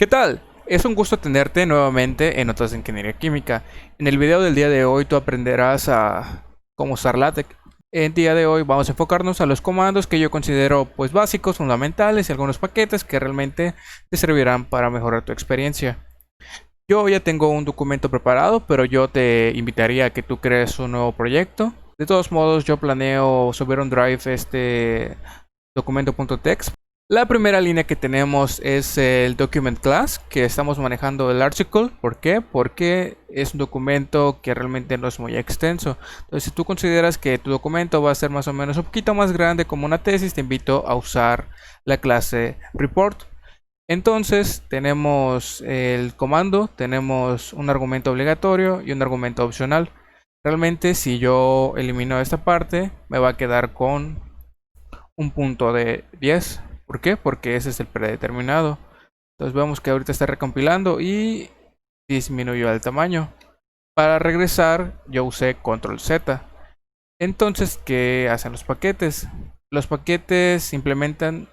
¿Qué tal? Es un gusto tenerte nuevamente en Notas de Ingeniería Química. En el video del día de hoy tú aprenderás a cómo usar LaTeX. El día de hoy vamos a enfocarnos a los comandos que yo considero pues básicos, fundamentales y algunos paquetes que realmente te servirán para mejorar tu experiencia. Yo ya tengo un documento preparado, pero yo te invitaría a que tú crees un nuevo proyecto. De todos modos, yo planeo subir a un Drive este documento.txt. La primera línea que tenemos es el document class, que estamos manejando el article. ¿Por qué? Porque es un documento que realmente no es muy extenso. Entonces, si tú consideras que tu documento va a ser más o menos un poquito más grande como una tesis, te invito a usar la clase report. Entonces, tenemos el comando, tenemos un argumento obligatorio y un argumento opcional. Realmente, si yo elimino esta parte, me va a quedar con un punto de 10. ¿Por qué? Porque ese es el predeterminado. Entonces vemos que ahorita está recompilando y disminuyó el tamaño. Para regresar yo usé control Z. Entonces, ¿qué hacen los paquetes? Los paquetes se implementan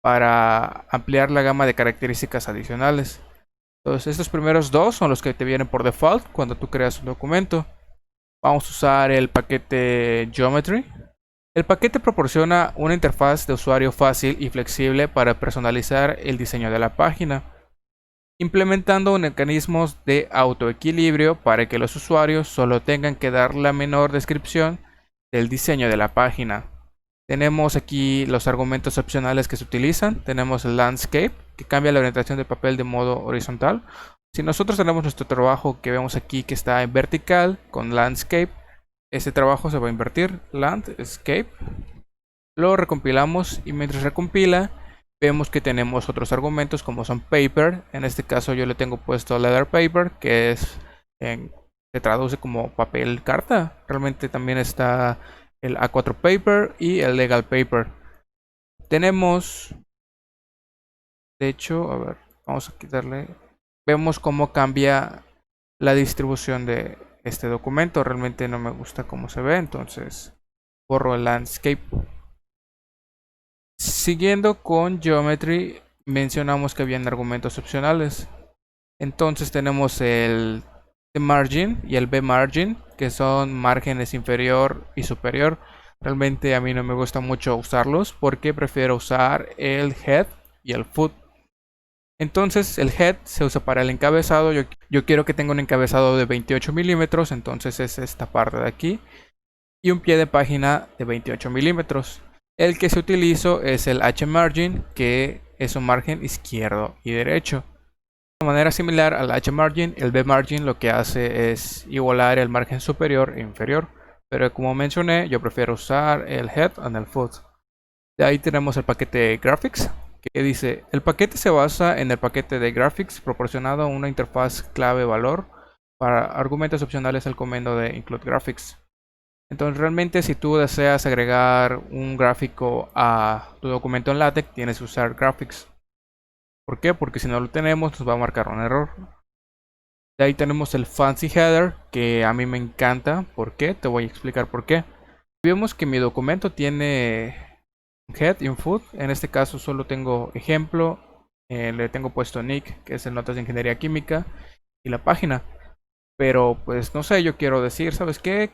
para ampliar la gama de características adicionales. Entonces, estos primeros dos son los que te vienen por default cuando tú creas un documento. Vamos a usar el paquete Geometry. El paquete proporciona una interfaz de usuario fácil y flexible para personalizar el diseño de la página, implementando mecanismos de autoequilibrio para que los usuarios solo tengan que dar la menor descripción del diseño de la página. Tenemos aquí los argumentos opcionales que se utilizan. Tenemos el Landscape, que cambia la orientación del papel de modo horizontal. Si nosotros tenemos nuestro trabajo que vemos aquí que está en vertical con Landscape, este trabajo se va a invertir, Landscape. Lo recompilamos y mientras recompila vemos que tenemos otros argumentos como son paper. En este caso yo le tengo puesto leather paper, que se traduce como papel carta. Realmente también está el A4 paper y el legal paper. Tenemos, de hecho, a ver, vamos a quitarle. Vemos cómo cambia la distribución de este documento. Realmente no me gusta cómo se ve, entonces borro el landscape. Siguiendo con Geometry, mencionamos que habían argumentos opcionales. Entonces tenemos el T margin y el B margin, que son márgenes inferior y superior. Realmente a mí no me gusta mucho usarlos porque prefiero usar el head y el foot. Entonces el head se usa para el encabezado. Yo quiero que tenga un encabezado de 28 milímetros, entonces es esta parte de aquí. Y un pie de página de 28 milímetros. El que se utiliza es el H margin, que es un margen izquierdo y derecho. De manera similar al H margin, el B margin lo que hace es igualar el margen superior e inferior. Pero como mencioné, yo prefiero usar el head and el foot. De ahí tenemos el paquete graphics, que dice: el paquete se basa en el paquete de graphics proporcionado una interfaz clave valor para argumentos opcionales al comando de include graphics. Entonces realmente si tú deseas agregar un gráfico a tu documento en LaTeX, tienes que usar graphics. ¿Por qué? Porque si no lo tenemos nos va a marcar un error. De ahí tenemos el fancy header, que a mí me encanta. ¿Por qué? Te voy a explicar por qué. Vemos que mi documento tiene un head y un foot. En este caso solo tengo ejemplo. Le tengo puesto nick, que es el Notas de Ingeniería Química, y la página. Pero pues no sé, yo quiero decir, ¿sabes qué?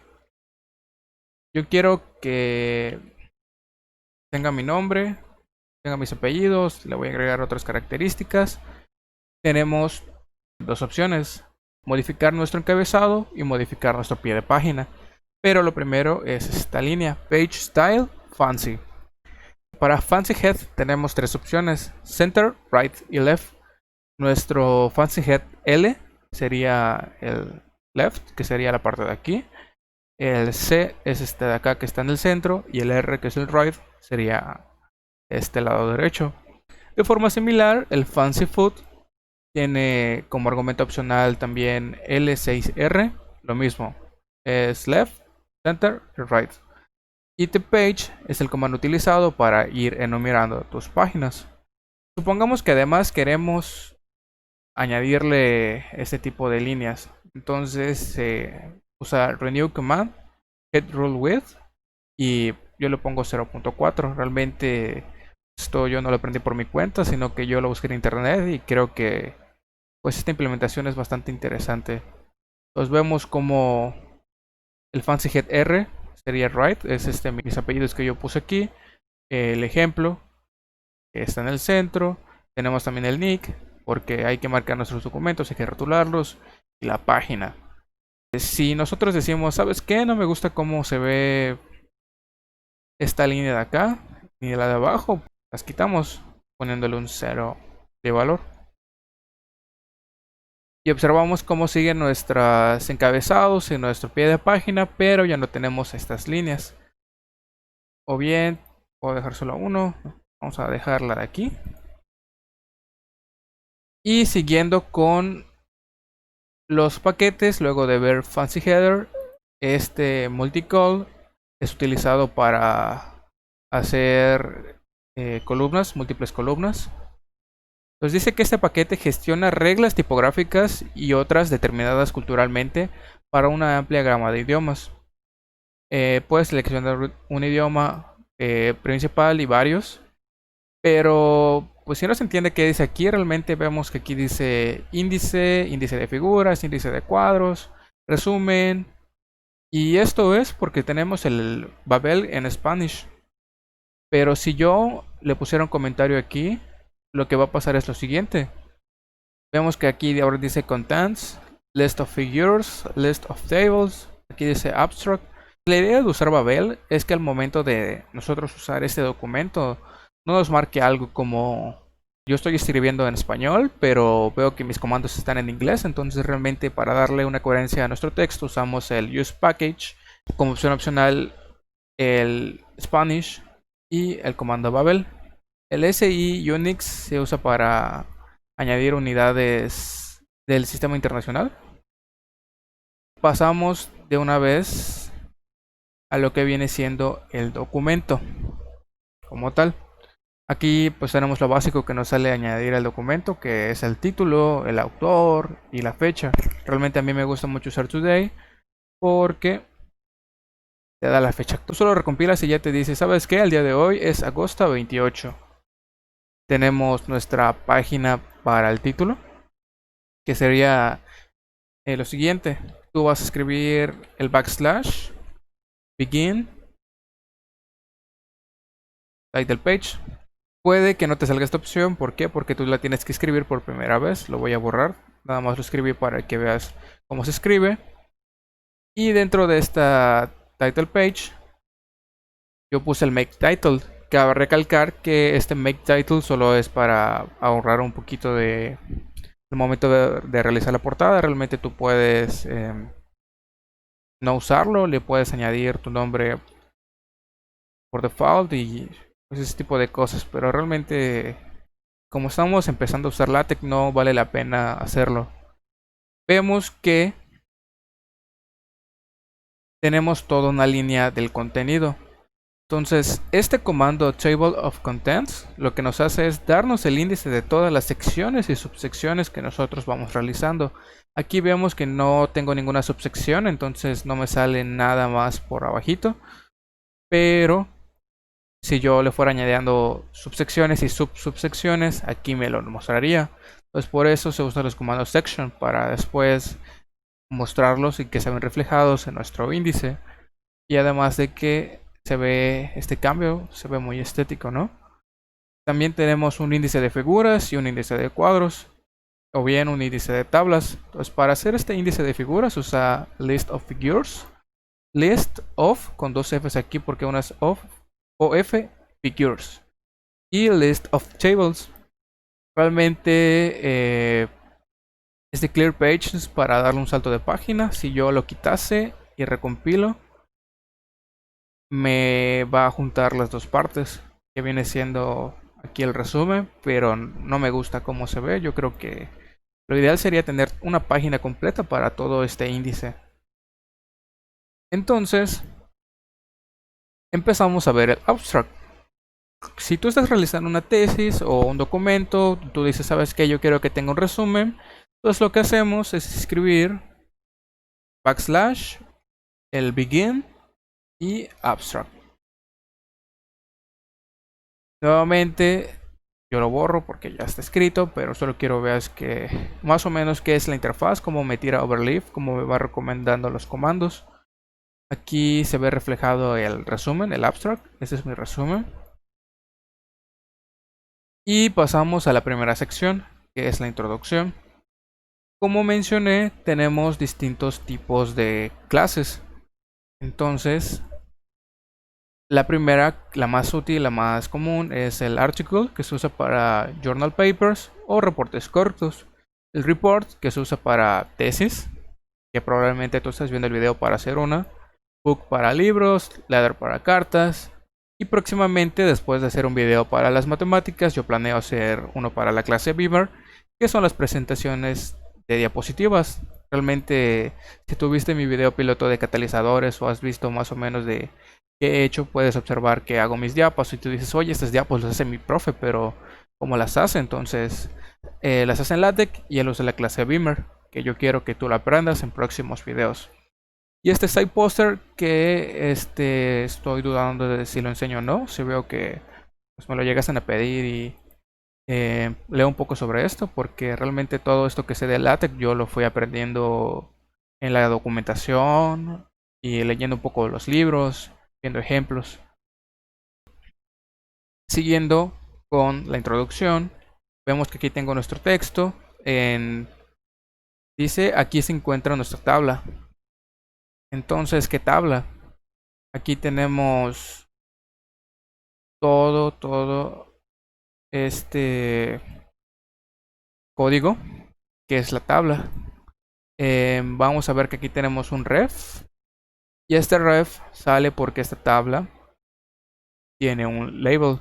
Yo quiero que tenga mi nombre, tenga mis apellidos, le voy a agregar otras características. Tenemos dos opciones: modificar nuestro encabezado y modificar nuestro pie de página. Pero lo primero es esta línea, Page Style Fancy. Para Fancy Head tenemos tres opciones: Center, Right y Left. Nuestro Fancy Head L sería el left, que sería la parte de aquí. El C es este de acá que está en el centro. Y el R, que es el right, sería este lado derecho. De forma similar, el Fancy Foot tiene como argumento opcional también L6R. Lo mismo, es left, center y right. Y the page es el comando utilizado para ir enumerando tus páginas. Supongamos que además queremos añadirle este tipo de líneas. Entonces usa renew command, head rule width, y yo le pongo 0.4. Realmente Esto yo no lo aprendí por mi cuenta, sino que yo lo busqué en internet y creo que pues esta implementación es bastante interesante. Entonces vemos como el fancy head R sería right, es mis apellidos que yo puse aquí, el ejemplo que está en el centro, tenemos también el nick, porque hay que marcar nuestros documentos, hay que rotularlos, y la página. Si nosotros decimos, ¿sabes qué? No me gusta cómo se ve esta línea de acá, ni la de abajo, las quitamos poniéndole un 0 de valor. Y observamos cómo siguen nuestros encabezados en nuestro pie de página, pero ya no tenemos estas líneas. O bien, puedo dejar solo uno. Vamos a dejarla de aquí. Y siguiendo con los paquetes, luego de ver Fancy Header, este multicol es utilizado para hacer columnas, múltiples columnas. Entonces dice que este paquete gestiona reglas tipográficas y otras determinadas culturalmente para una amplia gama de idiomas. Puedes seleccionar un idioma principal y varios, pero pues si no se entiende qué dice aquí, realmente vemos que aquí dice índice, índice de figuras, índice de cuadros, resumen, y esto es porque tenemos el Babel en Spanish. Pero si yo le pusiera un comentario aquí, lo que va a pasar es lo siguiente. Vemos que aquí ahora dice contents, list of figures, list of tables, aquí dice abstract. La idea de usar Babel es que al momento de nosotros usar este documento no nos marque algo como yo estoy escribiendo en español, pero veo que mis comandos están en inglés, entonces realmente para darle una coherencia a nuestro texto usamos el use package, como opción opcional el Spanish y el comando Babel. El SI Unix se usa para añadir unidades del sistema internacional. Pasamos de una vez a lo que viene siendo el documento como tal. Aquí pues tenemos lo básico que nos sale añadir al documento, que es el título, el autor y la fecha. Realmente a mí me gusta mucho usar today porque te da la fecha. Tú solo recompilas y ya te dice, ¿sabes qué? El día de hoy es agosto 28. Tenemos nuestra página para el título, que sería lo siguiente. Tú vas a escribir el backslash, begin, title page. Puede que no te salga esta opción, ¿por qué? Porque tú la tienes que escribir por primera vez. Lo voy a borrar, nada más lo escribí para que veas cómo se escribe. Y dentro de esta title page, yo puse el make title. Cabe recalcar que este make title solo es para ahorrar un poquito de el momento de realizar la portada. Realmente tú puedes no usarlo, le puedes añadir tu nombre por default y pues, ese tipo de cosas, pero realmente como estamos empezando a usar LaTeX no vale la pena hacerlo. Vemos que tenemos toda una línea del contenido. Entonces, este comando Table of Contents lo que nos hace es darnos el índice de todas las secciones y subsecciones que nosotros vamos realizando. Aquí vemos que no tengo ninguna subsección, entonces no me sale nada más por abajito. Pero si yo le fuera añadiendo subsecciones y subsecciones, aquí me lo mostraría. Entonces por eso se usan los comandos section para después mostrarlos y que se ven reflejados en nuestro índice. Y además de que se ve este cambio, se ve muy estético, ¿no? También tenemos un índice de figuras y un índice de cuadros, o bien un índice de tablas. Entonces para hacer este índice de figuras usa list of figures, list of con dos Fs aquí porque una es of figures y list of tables. Realmente este clear page es para darle un salto de página. Si yo lo quitase y recompilo, me va a juntar las dos partes, que viene siendo aquí el resumen, pero no me gusta cómo se ve. Yo creo que lo ideal sería tener una página completa para todo este índice. Entonces empezamos a ver el abstract. Si tú estás realizando una tesis o un documento, tú dices, ¿sabes qué? Yo quiero que tenga un resumen. Entonces lo que hacemos es escribir backslash, el begin y abstract. Nuevamente yo lo borro porque ya está escrito, pero solo quiero ver que más o menos qué es la interfaz, cómo me tira overleaf, cómo me va recomendando los comandos. Aquí se ve reflejado el resumen, el abstract. Este es mi resumen. Y pasamos a la primera sección, que es la introducción. Como mencioné, tenemos distintos tipos de clases. Entonces, la primera, la más útil, la más común, es el article, que se usa para journal papers o reportes cortos. El report, que se usa para tesis, que probablemente tú estás viendo el video para hacer una. Book para libros, letter para cartas. Y próximamente, después de hacer un video para las matemáticas, yo planeo hacer uno para la clase Beamer, que son las presentaciones de diapositivas. Realmente, si tú viste mi video piloto de catalizadores o has visto más o menos de qué he hecho, puedes observar que hago mis diapos y tú dices, oye, estas diapos las hace mi profe, pero ¿cómo las hace? Entonces, las hace en LaTeX y él usa la clase Beamer, que yo quiero que tú la aprendas en próximos videos. Y este side poster que estoy dudando de si lo enseño o no. Si veo que pues, me lo llegasen a pedir y leo un poco sobre esto, porque realmente todo esto que sé de LaTeX yo lo fui aprendiendo en la documentación y leyendo un poco los libros, viendo ejemplos. Siguiendo con la introducción, vemos que aquí tengo nuestro texto. Dice, aquí se encuentra nuestra tabla. Entonces, ¿qué tabla? Aquí tenemos todo este código que es la tabla. Vamos a ver que aquí tenemos un ref y este ref sale porque esta tabla tiene un label.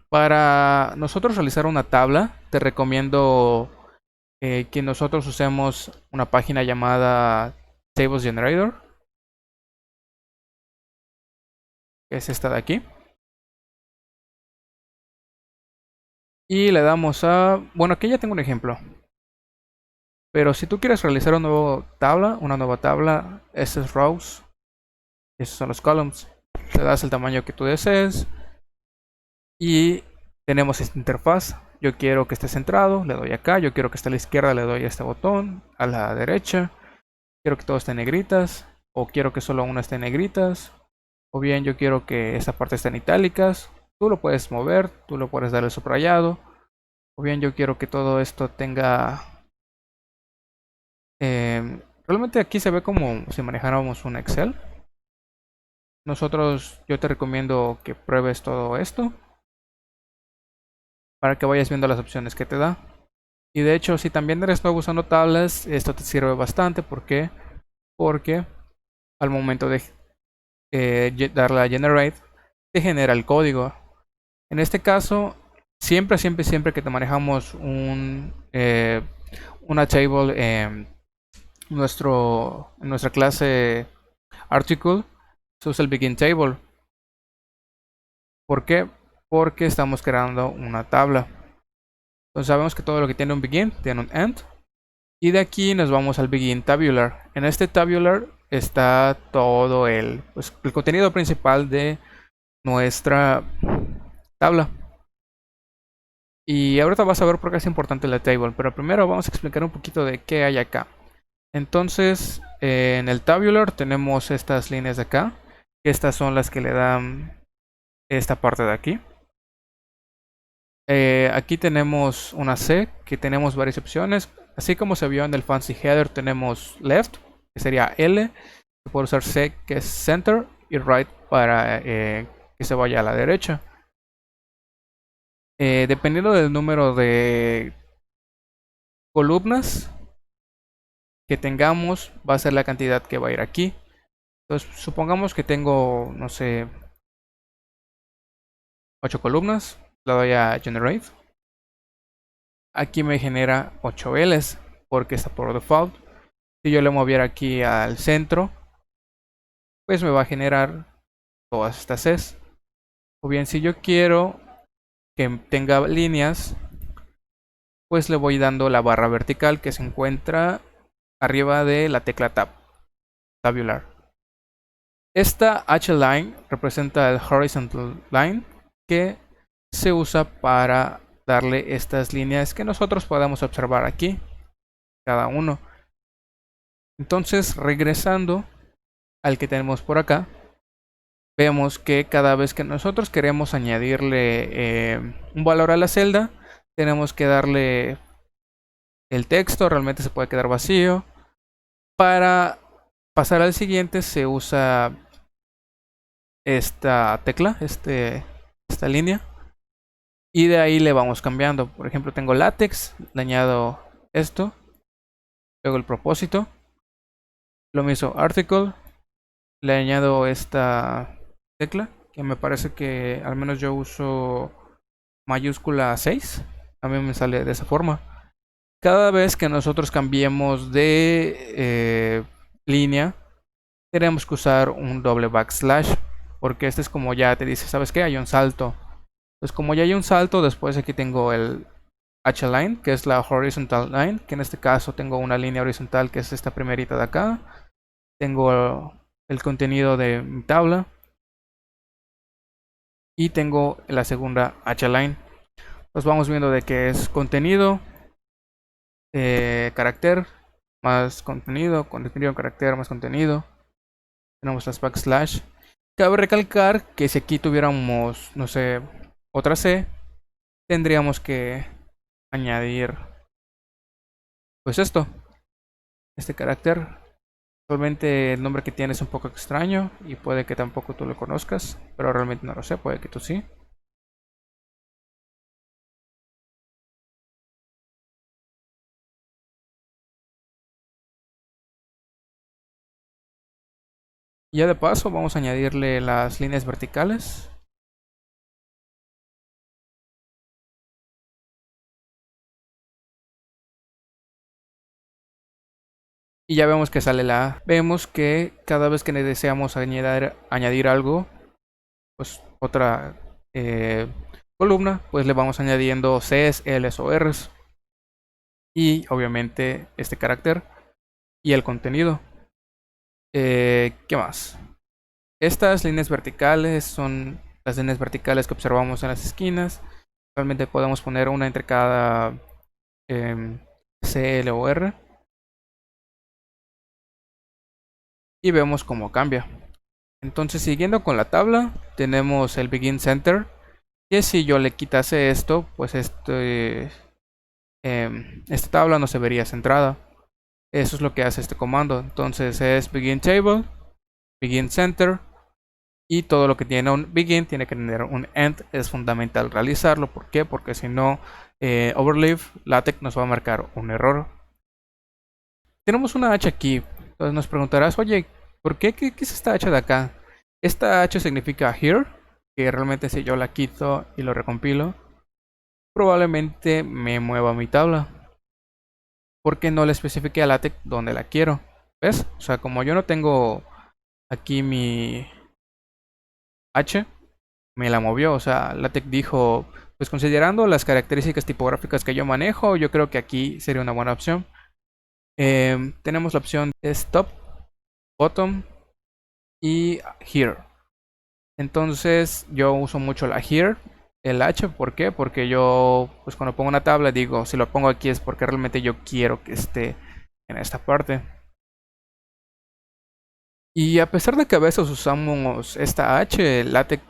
Para nosotros realizar una tabla, te recomiendo que nosotros usemos una página llamada Tables Generator, que es esta de aquí. Y le damos a... Bueno, aquí ya tengo un ejemplo. Pero si tú quieres realizar una nueva tabla, este es rows, esos son los columns. Le das el tamaño que tú desees y tenemos esta interfaz. Yo quiero que esté centrado, le doy acá. Yo quiero que esté a la izquierda, le doy a este botón. A la derecha, quiero que todo esté en negritas, o quiero que solo una esté en negritas, o bien yo quiero que esta parte esté en itálicas. Tú lo puedes mover, tú lo puedes dar el subrayado, o bien yo quiero que todo esto tenga... realmente aquí se ve como si manejáramos un Excel. Yo te recomiendo que pruebes todo esto para que vayas viendo las opciones que te da. Y de hecho, si también eres nuevo usando tablas, esto te sirve bastante. ¿Por qué? Porque al momento de darle a Generate, te genera el código. En este caso, siempre que te manejamos una table en nuestra clase Article, se usa el Begin Table. ¿Por qué? Porque estamos creando una tabla. Entonces sabemos que todo lo que tiene un begin tiene un end. Y de aquí nos vamos al begin tabular. En este tabular está todo pues, el contenido principal de nuestra tabla. Y ahorita vas a ver por qué es importante la table. Pero primero vamos a explicar un poquito de qué hay acá. Entonces, en el tabular tenemos estas líneas de acá. Estas son las que le dan esta parte de aquí. Aquí tenemos una C, que tenemos varias opciones. Así como se vio en el fancy header, tenemos left, que sería L. Se puede usar C, que es center, y right para que se vaya a la derecha. Dependiendo del número de columnas que tengamos, va a ser la cantidad que va a ir aquí. Entonces, supongamos que tengo, no sé, 8 columnas. Le doy a generate. Aquí me genera 8 L's porque está por default. Si yo le moviera aquí al centro, pues me va a generar todas estas Cs. O bien si yo quiero que tenga líneas, pues le voy dando la barra vertical que se encuentra arriba de la tecla Tab, tabular. Esta H-line representa el horizontal line que se usa para darle estas líneas que nosotros podemos observar aquí, cada uno. Entonces, regresando al que tenemos por acá, vemos que cada vez que nosotros queremos añadirle un valor a la celda, tenemos que darle el texto, realmente se puede quedar vacío. Para pasar al siguiente se usa esta tecla, esta línea, y de ahí le vamos cambiando. Por ejemplo, tengo látex, le añado esto, luego el propósito, lo mismo article, le añado esta tecla, que me parece que al menos yo uso mayúscula 6, a mí me sale de esa forma. Cada vez que nosotros cambiemos de línea, tenemos que usar un doble backslash, porque este es como ya te dice, ¿sabes qué? Hay un salto. Pues como ya hay un salto, después aquí tengo el H-line, que es la horizontal line, que en este caso tengo una línea horizontal, que es esta primerita de acá. Tengo el contenido de mi tabla. Y tengo la segunda H-line. Pues vamos viendo de que es contenido, carácter, más contenido, contenido, carácter, más contenido. Tenemos las backslash. Cabe recalcar que si aquí tuviéramos, no sé, otra C, tendríamos que añadir pues este carácter. Realmente el nombre que tiene es un poco extraño y puede que tampoco tú lo conozcas, pero realmente no lo sé, puede que tú sí. Y ya de paso vamos a añadirle las líneas verticales. Y ya vemos que sale la A. Vemos que cada vez que deseamos añadir algo, pues otra columna, pues le vamos añadiendo Cs, Ls o Rs. Y obviamente este carácter y el contenido. ¿Qué más? Estas líneas verticales son las líneas verticales que observamos en las esquinas. Realmente podemos poner una entre cada CL o R. Y vemos cómo cambia. Entonces, siguiendo con la tabla, tenemos el Begin Center. Que si yo le quitase esto, pues esta tabla no se vería centrada. Eso es lo que hace este comando. Entonces es Begin Table, Begin Center. Y todo lo que tiene un begin tiene que tener un end. Es fundamental realizarlo. ¿Por qué? Porque si no, Overleaf LaTeX nos va a marcar un error. Tenemos una H aquí. Entonces nos preguntarás, oye, ¿por qué? ¿Qué es esta H de acá? Esta H significa here. Que realmente si yo la quito y lo recompilo, probablemente me mueva mi tabla. Porque no le especifique a LaTeX donde la quiero. ¿Ves? O sea, como yo no tengo aquí mi H, me la movió. O sea, LaTeX dijo, pues considerando las características tipográficas que yo manejo, yo creo que aquí sería una buena opción. Tenemos la opción de top, bottom y here. Entonces yo uso mucho la here, el H. ¿Por qué? Porque yo, pues cuando pongo una tabla digo, si lo pongo aquí es porque realmente yo quiero que esté en esta parte. Y a pesar de que a veces usamos esta H, LaTeX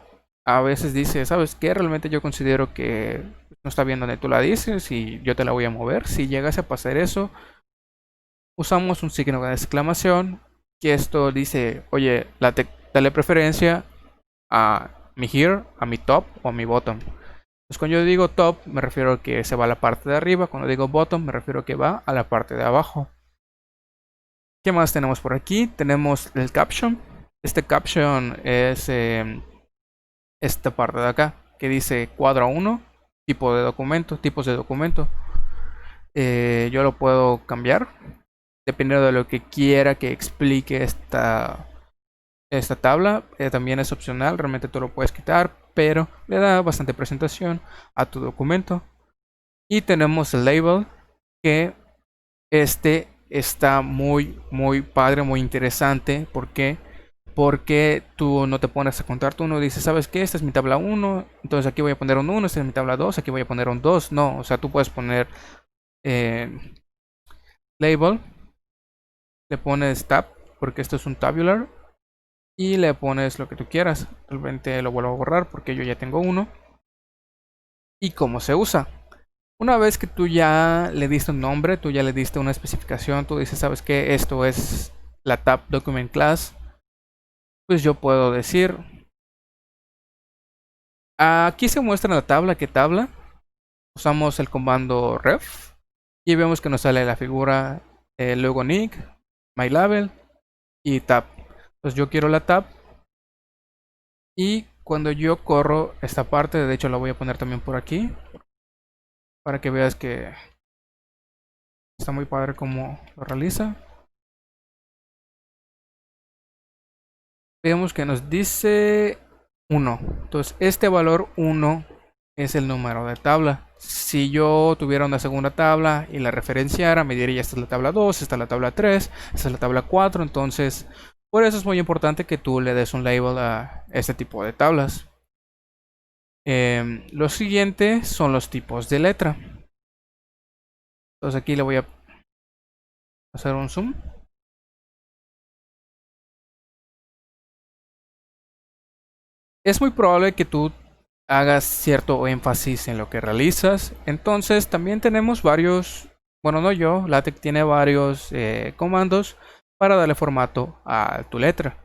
a veces dice, ¿sabes qué? Realmente yo considero que no está bien donde tú la dices y yo te la voy a mover. Si llegase a pasar eso, usamos un signo de exclamación, que esto dice, oye, LaTeX, dale preferencia a mi here, a mi top o a mi bottom. Pues cuando yo digo top, me refiero a que se va a la parte de arriba. Cuando digo bottom, me refiero a que va a la parte de abajo. ¿Qué más tenemos por aquí? Tenemos el caption. Este caption es esta parte de acá, que dice cuadro 1, tipo de documento, tipos de documento. Yo lo puedo cambiar, dependiendo de lo que quiera que explique esta tabla. También es opcional, realmente tú lo puedes quitar, pero le da bastante presentación a tu documento. Y tenemos el label, que este está muy padre, muy interesante. ¿Por qué? porque tú no te pones a contar, tú no dices, ¿sabes qué? Esta es mi tabla 1, entonces aquí voy a poner un 1, esta es mi tabla 2, aquí voy a poner un 2. No, o sea, tú puedes poner eh, label, le pones tab, porque esto es un tabular, y le pones lo que tú quieras. Realmente lo vuelvo a borrar porque yo ya tengo uno. Y cómo se usa. Una vez que tú ya le diste un nombre, tú ya le diste una especificación, tú dices, ¿sabes qué? Esto es la tab document class. Pues yo puedo decir, aquí se muestra en la tabla, ¿qué tabla? Usamos el comando ref y vemos que nos sale la figura, luego nick, mylabel y tab. Entonces yo quiero la tab y cuando yo corro esta parte, de hecho la voy a poner también por aquí para que veas que está muy padre cómo lo realiza. Vemos que nos dice 1. Entonces este valor 1 es el número de tabla. Si yo tuviera una segunda tabla y la referenciara, me diría esta es la tabla 2, esta es la tabla 3, esta es la tabla 4. Entonces, por eso es muy importante que tú le des un label a este tipo de tablas. Lo siguiente son los tipos de letra. Entonces aquí le voy a hacer un zoom. Es muy probable que tú hagas cierto énfasis en lo que realizas. Entonces también tenemos varios, bueno, no yo, LaTeX tiene varios comandos para darle formato a tu letra.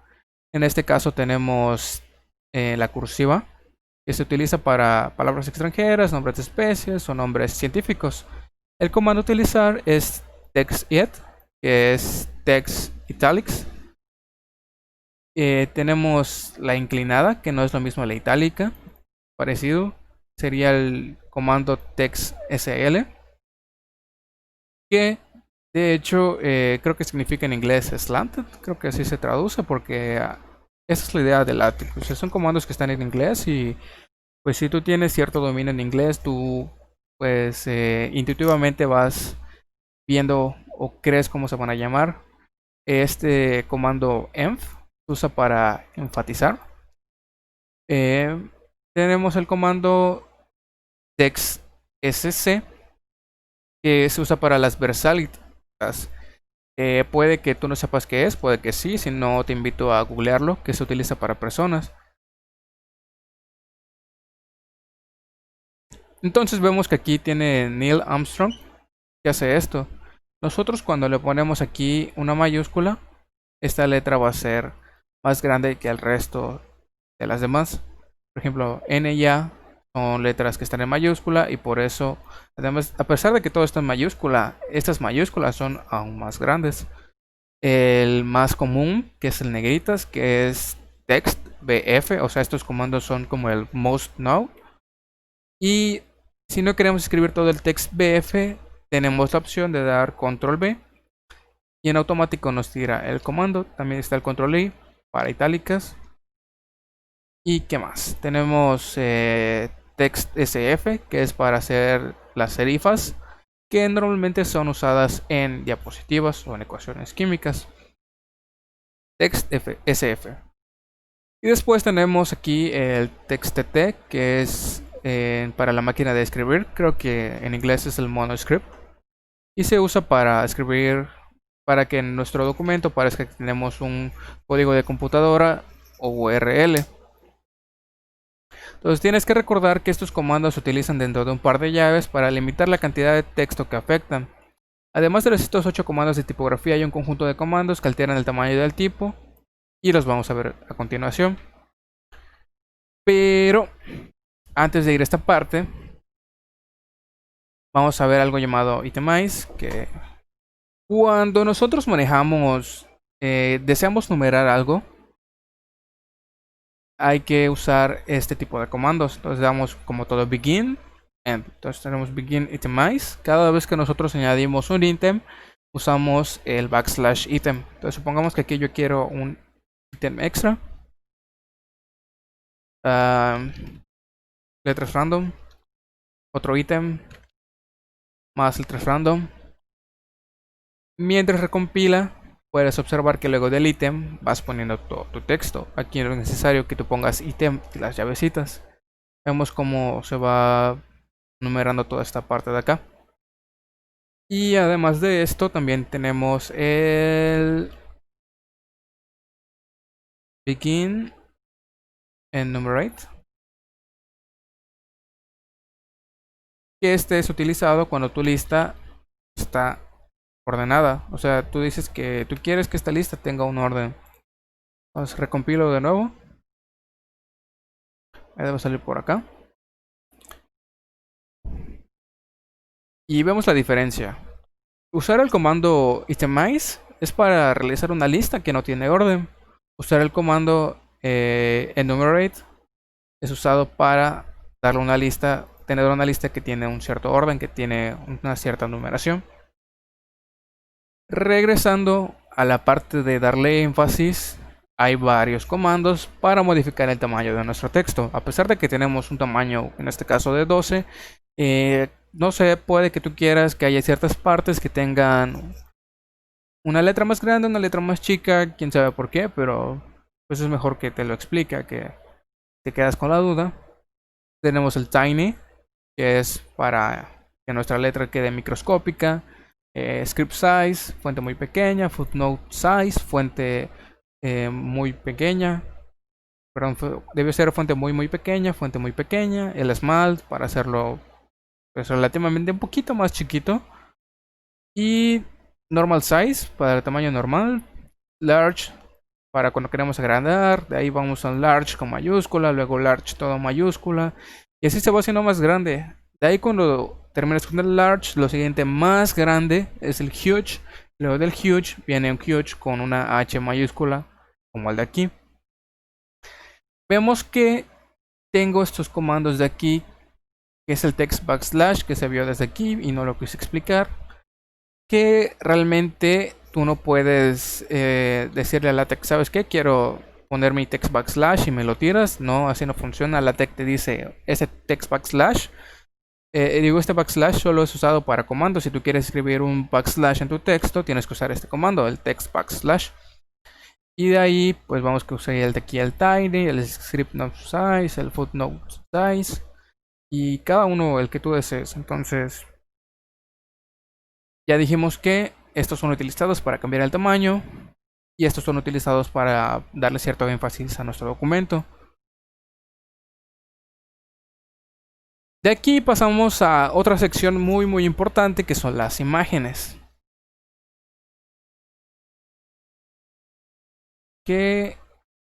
En este caso tenemos la cursiva, que se utiliza para palabras extranjeras, nombres de especies o nombres científicos. El comando a utilizar es TextIt, que es text italics. Tenemos la inclinada, que no es lo mismo a la itálica. Parecido sería el comando textsl, que de hecho creo que significa en inglés slanted. Creo que así se traduce porque esa es la idea del LaTeX. O sea, son comandos que están en inglés y pues si tú tienes cierto dominio en inglés, tú pues intuitivamente vas viendo o crees cómo se van a llamar. Este comando env se usa para enfatizar. Eh, tenemos el comando textsc, que se usa para las versalitas. Puede que tú no sepas qué es, puede que sí, si no te invito a googlearlo, que se utiliza para personas. Entonces vemos que aquí tiene Neil Armstrong, que hace esto. Nosotros cuando le ponemos aquí una mayúscula, esta letra va a ser más grande que el resto de las demás. Por ejemplo, N y A son letras que están en mayúscula y por eso, además, a pesar de que todo está en mayúscula, estas mayúsculas son aún más grandes. El más común, que es el negritas, que es text BF, o sea, estos comandos son como el most now. Y si no queremos escribir todo el text BF, tenemos la opción de dar control B y en automático nos tira el comando. También está el control I para itálicas. ¿Y qué más? Tenemos text SF, que es para hacer las serifas, que normalmente son usadas en diapositivas o en ecuaciones químicas. Text SF. Y después tenemos aquí el TextT, que es para la máquina de escribir. Creo que en inglés es el monoscript. Y se usa para escribir, para que en nuestro documento parezca que tenemos un código de computadora o URL. Entonces tienes que recordar que estos comandos se utilizan dentro de un par de llaves para limitar la cantidad de texto que afectan. Además de estos 8 comandos de tipografía, hay un conjunto de comandos que alteran el tamaño del tipo y los vamos a ver a continuación. Pero antes de ir a esta parte, vamos a ver algo llamado itemize, que cuando nosotros manejamos, deseamos numerar algo, hay que usar este tipo de comandos. Entonces damos como todo begin, end. Entonces tenemos begin itemize. Cada vez que nosotros añadimos un ítem, usamos el backslash item. Entonces supongamos que aquí yo quiero un ítem extra. Letras random. Otro ítem. Más letras random. Mientras recompila, puedes observar que luego del ítem vas poniendo todo tu texto. Aquí no es necesario que tú pongas ítem y las llavecitas. Vemos cómo se va numerando toda esta parte de acá. Y además de esto también tenemos el begin enumerate, que este es utilizado cuando tu lista está ordenada. O sea, tú dices que tú quieres que esta lista tenga un orden. Entonces recompilo de nuevo. Ahí debe salir por acá. Y vemos la diferencia. Usar el comando itemize es para realizar una lista que no tiene orden. Usar el comando enumerate es usado para darle una lista, tener una lista que tiene un cierto orden, que tiene una cierta numeración. Regresando a la parte de darle énfasis, hay varios comandos para modificar el tamaño de nuestro texto. A pesar de que tenemos un tamaño, en este caso de 12, no sé, puede que tú quieras que haya ciertas partes que tengan una letra más grande, una letra más chica, quién sabe por qué, pero pues es mejor que te lo explique, que te quedas con la duda. Tenemos el tiny, que es para que nuestra letra quede microscópica. Script size, fuente muy pequeña. Footnote size, fuente muy pequeña. Perdón, debe ser fuente muy pequeña, fuente muy pequeña. El small para hacerlo pues, relativamente un poquito más chiquito. Y normal size para el tamaño normal. Large para cuando queremos agrandar. De ahí vamos a large con mayúscula, luego large todo mayúscula. Y así se va haciendo más grande. De ahí cuando terminas con el large, lo siguiente más grande es el huge. Luego del huge viene un huge con una H mayúscula, como el de aquí. Vemos que tengo estos comandos de aquí, que es el text backslash, que se vio desde aquí y no lo quise explicar. Que realmente tú no puedes decirle a LaTeX, ¿sabes qué? Quiero poner mi text backslash y me lo tiras. No, así no funciona. LaTeX te dice, ese text backslash, este backslash solo es usado para comandos. Si tú quieres escribir un backslash en tu texto, tienes que usar este comando, el text backslash. Y de ahí, pues vamos a usar el de aquí, el tiny, el script note size, el footnote size. Y cada uno el que tú desees. Entonces, ya dijimos que estos son utilizados para cambiar el tamaño y estos son utilizados para darle cierto énfasis a nuestro documento. De aquí pasamos a otra sección muy importante, que son las imágenes. Que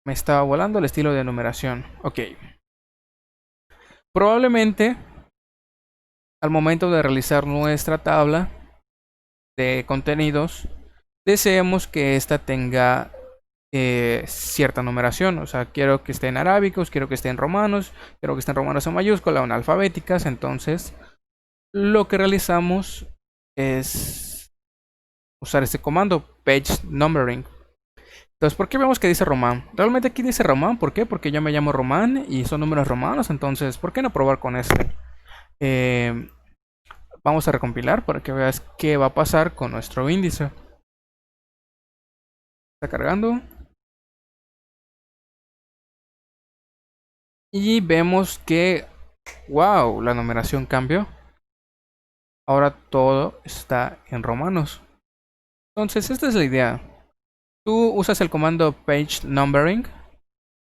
me estaba volando el estilo de numeración. Ok. Probablemente al momento de realizar nuestra tabla de contenidos, deseemos que esta tenga cierta numeración. O sea, quiero que esté en arábicos, quiero que esté en romanos, quiero que esté en romanos en mayúscula o en alfabéticas. Entonces, lo que realizamos es usar este comando, page numbering. Entonces, ¿por qué vemos que dice Román? Realmente aquí dice Román, ¿por qué? Porque yo me llamo Román y son números romanos. Entonces, ¿por qué no probar con este? Vamos a recompilar para que veas qué va a pasar con nuestro índice. Está cargando. Y vemos que, wow, la numeración cambió. Ahora todo está en romanos. Entonces, esta es la idea. Tú usas el comando page numbering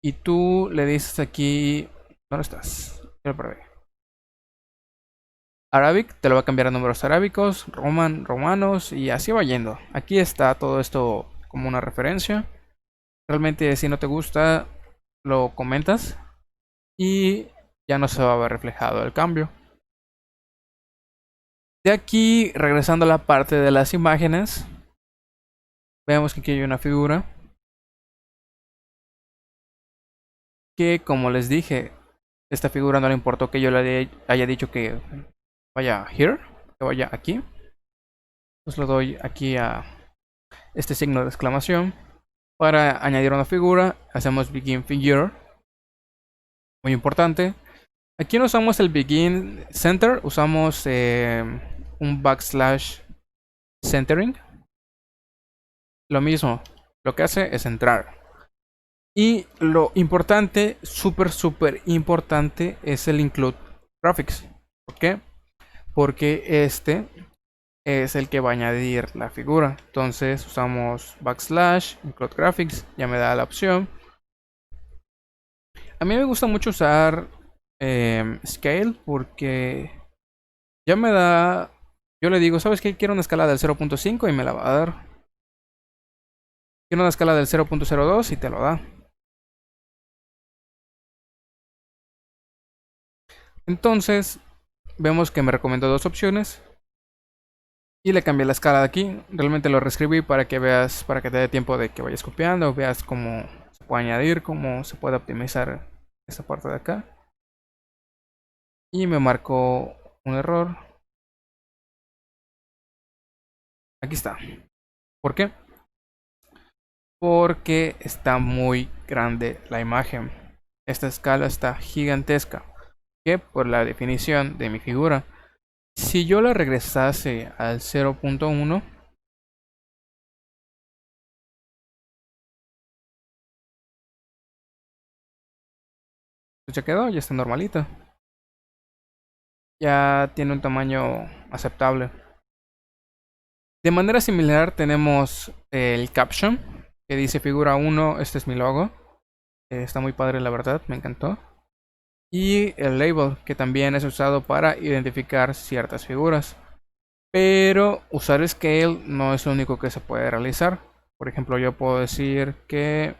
y tú le dices aquí, ¿dónde estás? Arabic, te lo va a cambiar a números arábicos, romanos y así va yendo. Aquí está todo esto como una referencia. Realmente si no te gusta, lo comentas y ya no se va a ver reflejado el cambio. De aquí, regresando a la parte de las imágenes, vemos que aquí hay una figura que, como les dije, esta figura no le importó que yo le haya dicho que vaya here, que vaya aquí. Pues le doy aquí a este signo de exclamación. Para añadir una figura, hacemos begin figure. Muy importante. Aquí no usamos el begin center, usamos un backslash centering. lo mismo, lo que hace es entrar. Y lo importante, súper importante, es el include graphics. ¿Por qué? Porque este es el que va a añadir la figura. Entonces usamos backslash, include graphics, ya me da la opción. A mí me gusta mucho usar scale porque ya me da, yo le digo, ¿sabes qué? Quiero una escala del 0.5 y me la va a dar. Quiero una escala del 0.02 y te lo da. Entonces vemos que me recomendó dos opciones y le cambié la escala de aquí. Realmente lo reescribí para que veas, para que te dé tiempo de que vayas copiando, veas cómo se puede añadir, cómo se puede optimizar esta parte de acá. Y me marcó un error. Aquí está. ¿Por qué? Porque está muy grande la imagen. Esta escala está gigantesca. Que por la definición de mi figura, si yo la regresase al 0.1, pues ya quedó, ya está normalita. Ya tiene un tamaño aceptable. De manera similar tenemos el caption que dice figura 1, este es mi logo. Está muy padre la verdad, me encantó. Y el label que también es usado para identificar ciertas figuras. Pero usar scale no es lo único que se puede realizar. Por ejemplo, yo puedo decir que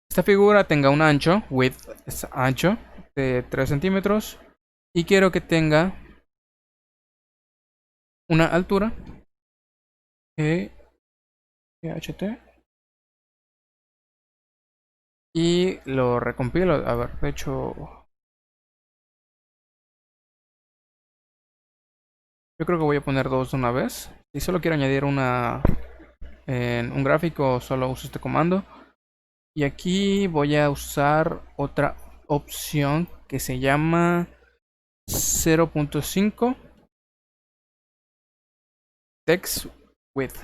esta figura tenga un ancho, width es ancho, de 3 centímetros. Y quiero que tenga una altura HT. Y lo recompilo. A ver, de hecho, yo creo que voy a poner dos de una vez. Si solo quiero añadir una en un gráfico, solo uso este comando. Y aquí voy a usar otra opción que se llama 0.5 text width.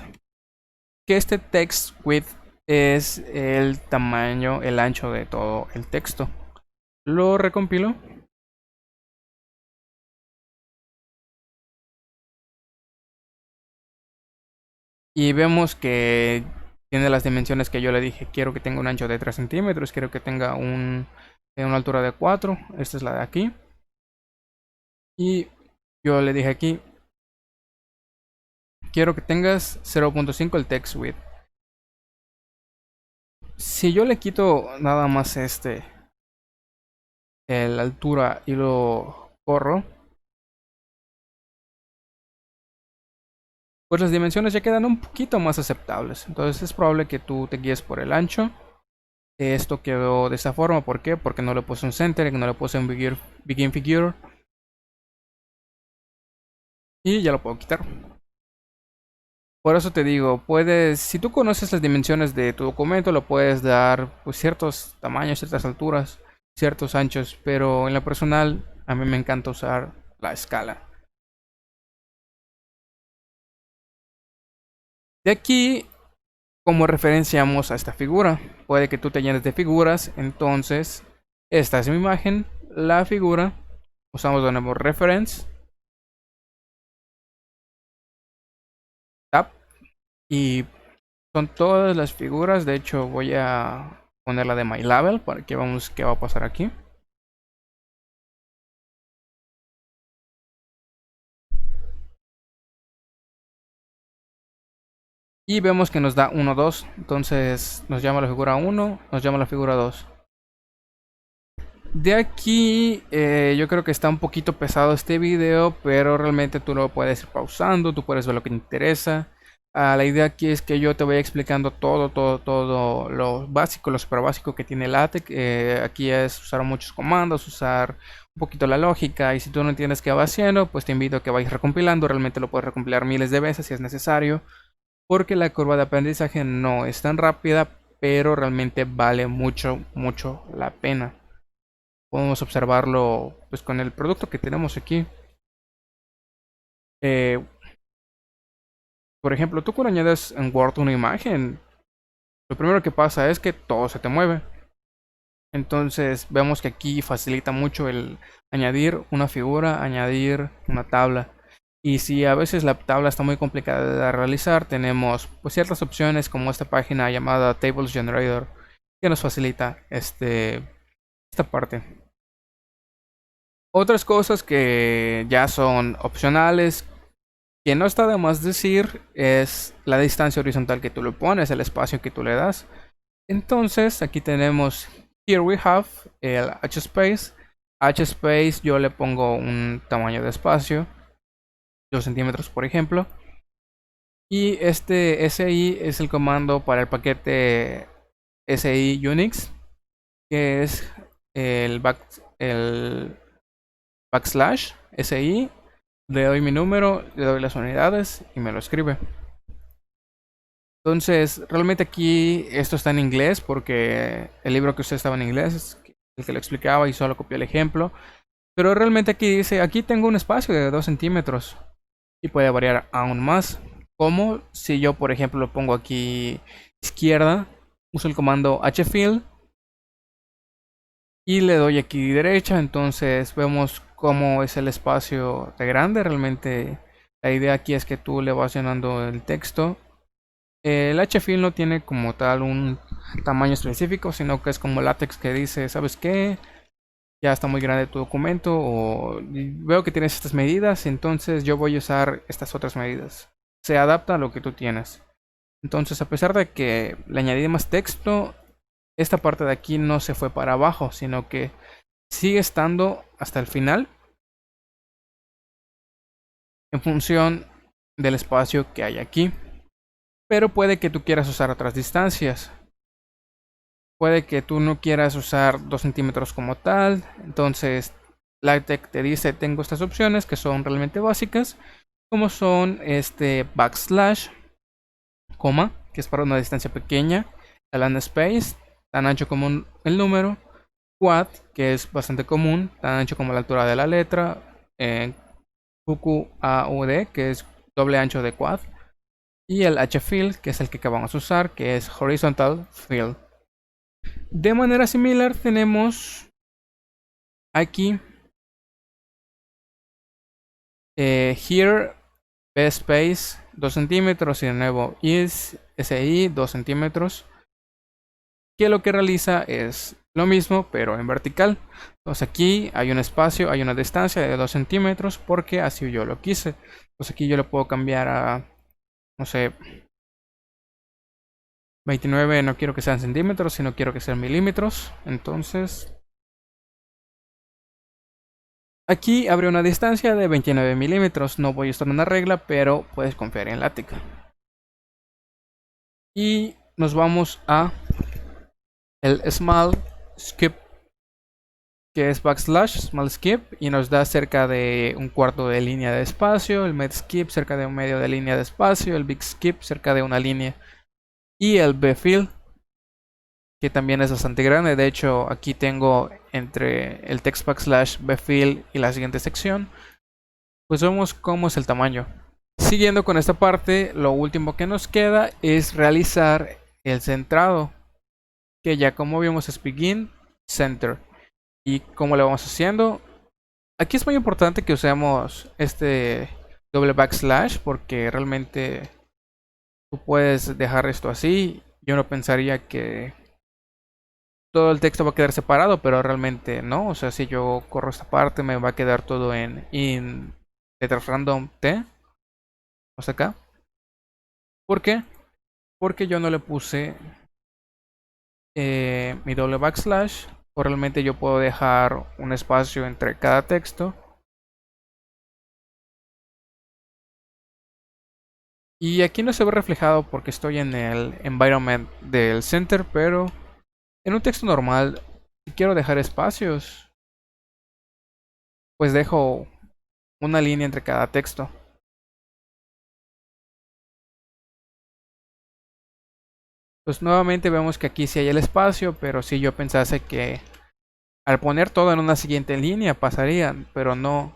Que este text width es el tamaño, el ancho de todo el texto. Lo recompilo. Y vemos que tiene las dimensiones que yo le dije. Quiero que tenga un ancho de 3 centímetros. Quiero que tenga una altura de 4. Esta es la de aquí. Y yo le dije aquí. Quiero que tengas 0.5 el text width. Si yo le quito nada más la altura y lo corro, pues las dimensiones ya quedan un poquito más aceptables. Entonces es probable que tú te guíes por el ancho. Esto quedó de esta forma. ¿Por qué? Porque no le puse un center, no le puse un begin figure. Y ya lo puedo quitar. Por eso te digo, puedes, si tú conoces las dimensiones de tu documento, lo puedes dar pues, ciertos tamaños, ciertas alturas, ciertos anchos, pero en lo personal a mí me encanta usar la escala. De aquí, como referenciamos a esta figura, puede que tú te llenes de figuras, entonces esta es mi imagen, la figura, usamos de nuevo reference, tab, y son todas las figuras. De hecho voy a ponerla de my label para que veamos qué va a pasar aquí. Y vemos que nos da 1, 2. Entonces nos llama la figura 1, nos llama la figura 2. De aquí yo creo que está un poquito pesado este video, pero realmente tú lo puedes ir pausando, tú puedes ver lo que te interesa. La idea aquí es que yo te voy explicando todo lo básico, lo super básico que tiene LaTeX. Aquí es usar muchos comandos, usar un poquito la lógica, y si tú no entiendes qué va haciendo, pues te invito a que vayas recompilando. Realmente lo puedes recompilar miles de veces si es necesario, porque la curva de aprendizaje no es tan rápida, pero realmente vale mucho la pena. Podemos observarlo pues con el producto que tenemos aquí. Por ejemplo, tú cuando añades en Word una imagen, lo primero que pasa es que todo se te mueve. Entonces vemos que aquí facilita mucho el añadir una figura, añadir una tabla. Y si a veces la tabla está muy complicada de realizar, tenemos pues ciertas opciones como esta página llamada Tables Generator que nos facilita esta parte. Otras cosas que ya son opcionales, que no está de más decir, es la distancia horizontal que tú le pones, el espacio que tú le das. Entonces aquí tenemos here we have el hspace. Hspace yo le pongo un tamaño de espacio, 2 centímetros por ejemplo. Y este SI es el comando para el paquete SI Unix, que es el backslash SI. Le doy mi número, le doy las unidades y me lo escribe. Entonces, realmente aquí esto está en inglés porque el libro que usted estaba en inglés es el que lo explicaba y solo copié el ejemplo. Pero realmente aquí dice, aquí tengo un espacio de 2 centímetros y puede variar aún más. Como si yo, por ejemplo, lo pongo aquí izquierda, uso el comando hfill y le doy aquí derecha, entonces vemos cómo es el espacio de grande. Realmente la idea aquí es que tú le vas llenando el texto. El hfill no tiene como tal un tamaño específico, sino que es como látex que dice, ¿sabes qué? Ya está muy grande tu documento o veo que tienes estas medidas, entonces yo voy a usar estas otras medidas. Se adapta a lo que tú tienes. Entonces, a pesar de que le añadí más texto, esta parte de aquí no se fue para abajo, sino que sigue estando hasta el final en función del espacio que hay aquí. Pero puede que tú quieras usar otras distancias. Puede que tú no quieras usar 2 centímetros como tal. Entonces LaTeX te dice, tengo estas opciones que son realmente básicas, como son este backslash, coma, que es para una distancia pequeña, el space, tan ancho como el número, quad, que es bastante común, tan ancho como la altura de la letra, QQAUD, que es doble ancho de quad, y el hfill, que es el que acabamos de usar, que es horizontal fill. De manera similar tenemos aquí here space 2 centímetros y de nuevo is si 2 centímetros, que lo que realiza es lo mismo pero en vertical. Entonces aquí hay un espacio, hay una distancia de 2 centímetros porque así yo lo quise. Entonces aquí yo lo puedo cambiar a, no sé, 29, no quiero que sean centímetros, sino quiero que sean milímetros. Entonces aquí abre una distancia de 29 milímetros. No voy a usar una regla, pero puedes confiar en LaTeX. Y nos vamos a el small skip, que es backslash small skip, y nos da cerca de un cuarto de línea de espacio. El med skip cerca de un medio de línea de espacio. El big skip cerca de una línea. Y el bfill, que también es bastante grande. De hecho, aquí tengo entre el text backslash bfill y la siguiente sección, pues vemos cómo es el tamaño. Siguiendo con esta parte, lo último que nos queda es realizar el centrado, que ya como vimos es begin, center. ¿Y cómo lo vamos haciendo? Aquí es muy importante que usemos este doble backslash, porque realmente tú puedes dejar esto así. Yo no pensaría que todo el texto va a quedar separado, pero realmente no. O sea, si yo corro esta parte, me va a quedar todo en letras random T. O sea, acá. ¿Por qué? Porque yo no le puse mi doble backslash. O realmente yo puedo dejar un espacio entre cada texto. Y aquí no se ve reflejado porque estoy en el environment del center, pero en un texto normal, si quiero dejar espacios, pues dejo una línea entre cada texto. Pues nuevamente vemos que aquí sí hay el espacio, pero si yo pensase que al poner todo en una siguiente línea pasarían, pero no,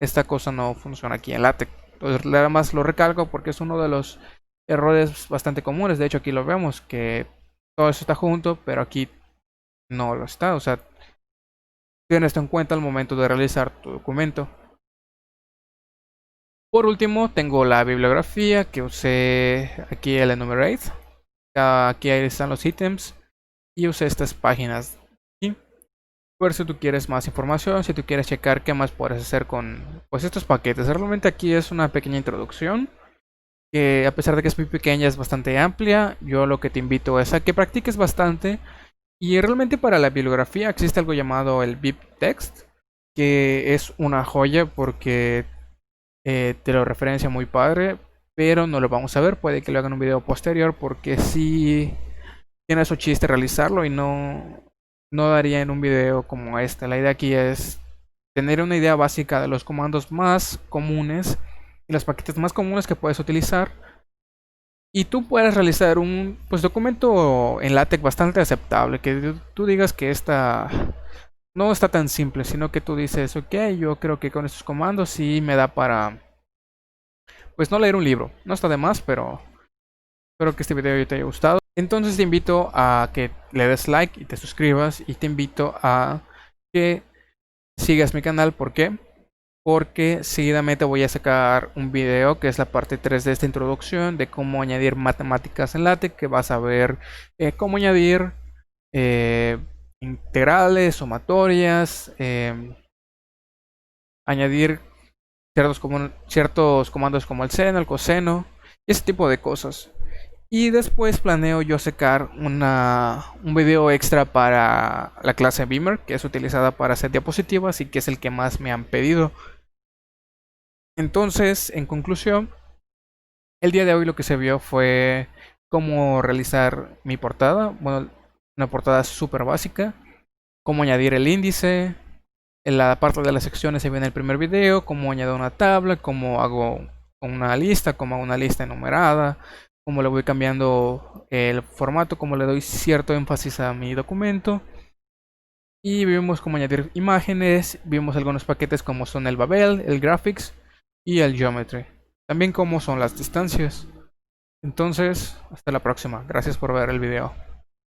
esta cosa no funciona aquí en LaTeX. Nada más lo recalco porque es uno de los errores bastante comunes. De hecho, aquí lo vemos que todo eso está junto, pero aquí no lo está. O sea, ten esto en cuenta al momento de realizar tu documento. Por último, tengo la bibliografía que usé aquí el enumerate. Aquí ahí están los ítems y usé estas páginas aquí. Por si tú quieres más información, si tú quieres checar qué más puedes hacer con pues estos paquetes. Realmente aquí es una pequeña introducción que a pesar de que es muy pequeña es bastante amplia. Yo lo que te invito es a que practiques bastante. Y realmente para la bibliografía existe algo llamado el BibText, que es una joya porque te lo referencia muy padre, pero no lo vamos a ver. Puede que lo hagan un video posterior porque sí tiene su chiste realizarlo y no daría en un video como este. La idea aquí es tener una idea básica de los comandos más comunes y los paquetes más comunes que puedes utilizar. Y tú puedes realizar un pues, documento en LaTeX bastante aceptable. Que tú digas que esta no está tan simple, sino que tú dices, ok, yo creo que con estos comandos sí me da para pues no leer un libro. No está de más, pero espero que este video te haya gustado. Entonces te invito a que le des like y te suscribas. Y te invito a que sigas mi canal. ¿Por qué? Porque seguidamente voy a sacar un video que es la parte 3 de esta introducción de cómo añadir matemáticas en LaTeX, que vas a ver cómo añadir eh, integrales, sumatorias, añadir ciertos comandos como el seno, el coseno, ese tipo de cosas. Y después planeo yo sacar un video extra para la clase Beamer, que es utilizada para hacer diapositivas y que es el que más me han pedido. Entonces, en conclusión, el día de hoy lo que se vio fue cómo realizar mi portada. Bueno, una portada súper básica. Cómo añadir el índice. En la parte de las secciones se ve en el primer video. Cómo añado una tabla. Cómo hago una lista. Cómo hago una lista enumerada. Cómo le voy cambiando el formato. Cómo le doy cierto énfasis a mi documento. Y vimos cómo añadir imágenes. Vimos algunos paquetes como son el Babel, el Graphics y el Geometry. También cómo son las distancias. Entonces, hasta la próxima. Gracias por ver el video.